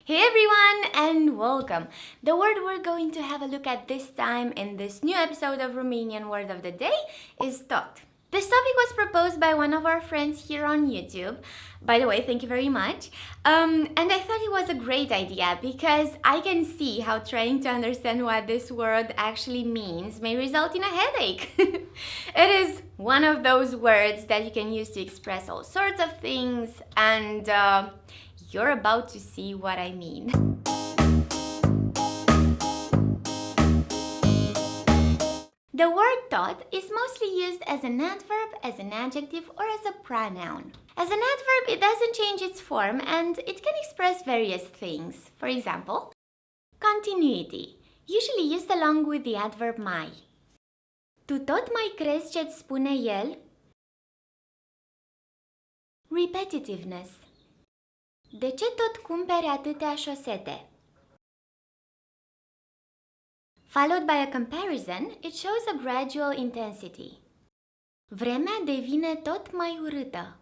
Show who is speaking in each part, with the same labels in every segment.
Speaker 1: Hey everyone and welcome! The word we're going to have a look at this time in this new episode of Romanian Word of the Day is TOT. This topic was proposed by one of our friends here on YouTube. By the way, thank you very much. And I thought it was a great idea because I can see how trying to understand what this word actually means may result in a headache. It is one of those words that you can use to express all sorts of things and you're about to see what I mean. The word TOT is mostly used as an adverb, as an adjective, or as a pronoun. As an adverb, it doesn't change its form and it can express various things. For example, continuity, usually used along with the adverb mai. Tu tot mai crezi ce-ți spune el? Repetitiveness. De ce tot cumperi atâtea șosete? Followed by a comparison, it shows a gradual intensity. Vremea devine tot mai urâtă.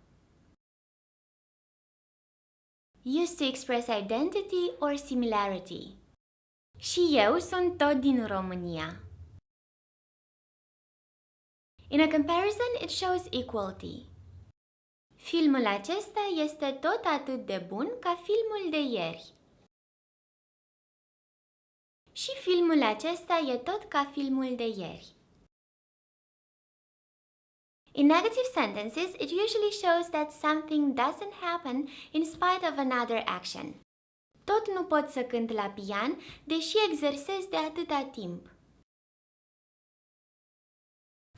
Speaker 1: Used to express identity or similarity. Și eu sunt tot din România. In a comparison, it shows equality. Filmul acesta este tot atât de bun ca filmul de ieri. Și filmul acesta e tot ca filmul de ieri. In negative sentences, it usually shows that something doesn't happen in spite of another action. Tot nu pot să cânt la pian, deși exersez de atâta timp.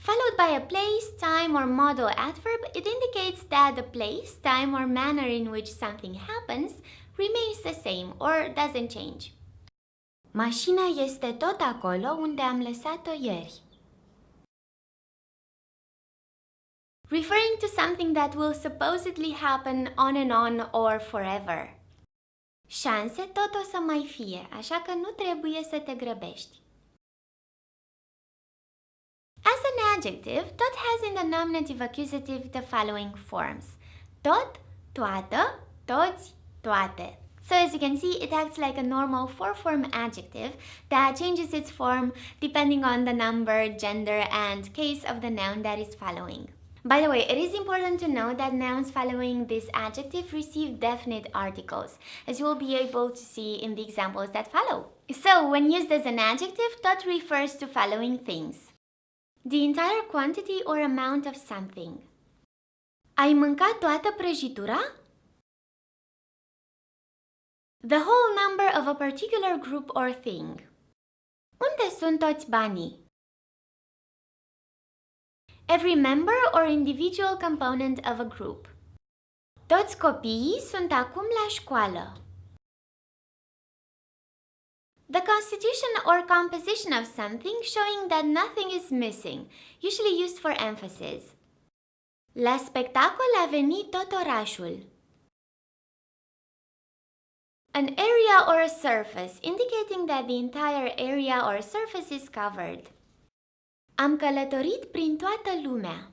Speaker 1: Followed by a place, time, or modal adverb, it indicates that the place, time, or manner in which something happens remains the same or doesn't change. Mașina este tot acolo unde am lăsat-o ieri. Referring to something that will supposedly happen on and on or forever. Șanse tot o să mai fie, așa că nu trebuie să te grăbești. As an adjective, TOT has in the nominative accusative the following forms. Tot, toată, toți, toate. So as you can see, it acts like a normal four-form adjective that changes its form depending on the number, gender, and case of the noun that is following. By the way, it is important to know that nouns following this adjective receive definite articles, as you will be able to see in the examples that follow. So, when used as an adjective, TOT refers to following things. The entire quantity or amount of something. Ai mâncat toată prăjitura? The whole number of a particular group or thing. Unde sunt toți banii? Every member or individual component of a group. Toți copiii sunt acum la școală. The constitution or composition of something showing that nothing is missing, usually used for emphasis. La spectacol a venit tot orașul. An area or a surface, indicating that the entire area or surface is covered. Am călătorit prin toată lumea.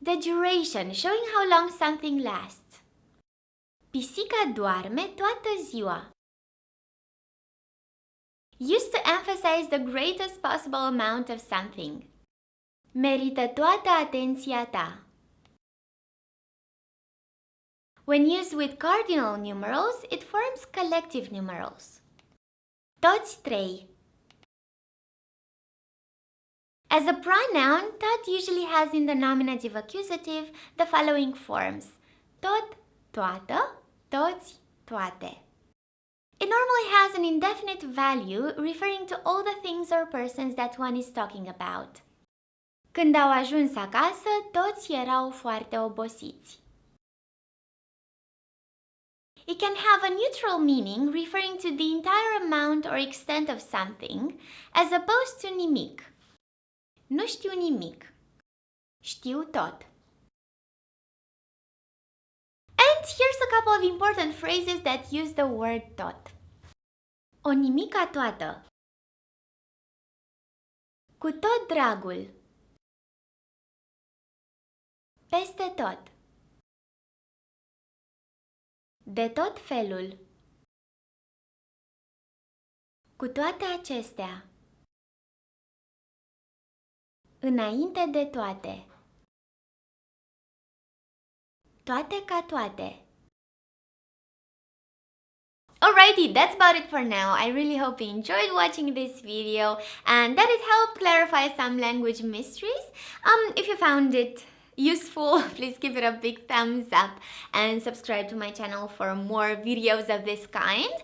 Speaker 1: The duration, showing how long something lasts. Pisica doarme toată ziua. Used to emphasize the greatest possible amount of something. Merită toată atenția ta. When used with cardinal numerals, it forms collective numerals. Toți trei. As a pronoun, TOT usually has in the nominative accusative the following forms. Tot, toată, toți, toate. It normally has an indefinite value referring to all the things or persons that one is talking about. Când au ajuns acasă, toți erau foarte obosiți. It can have a neutral meaning referring to the entire amount or extent of something, as opposed to nimic. Nu știu nimic. Știu tot. And here's a couple of important phrases that use the word tot. O nimica toată. Cu tot dragul. Peste tot. De tot felul. Cu toate acestea. Înainte de toate. Toate ca toate. Alrighty, that's about it for now. I really hope you enjoyed watching this video and that it helped clarify some language mysteries. If you found it useful, please give it a big thumbs up and subscribe to my channel for more videos of this kind.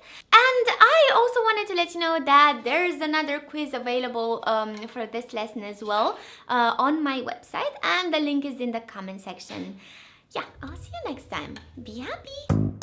Speaker 1: And I also wanted to let you know that there's another quiz available for this lesson as well on my website, and the link is in the comment section. Yeah, I'll see you next time. Be happy!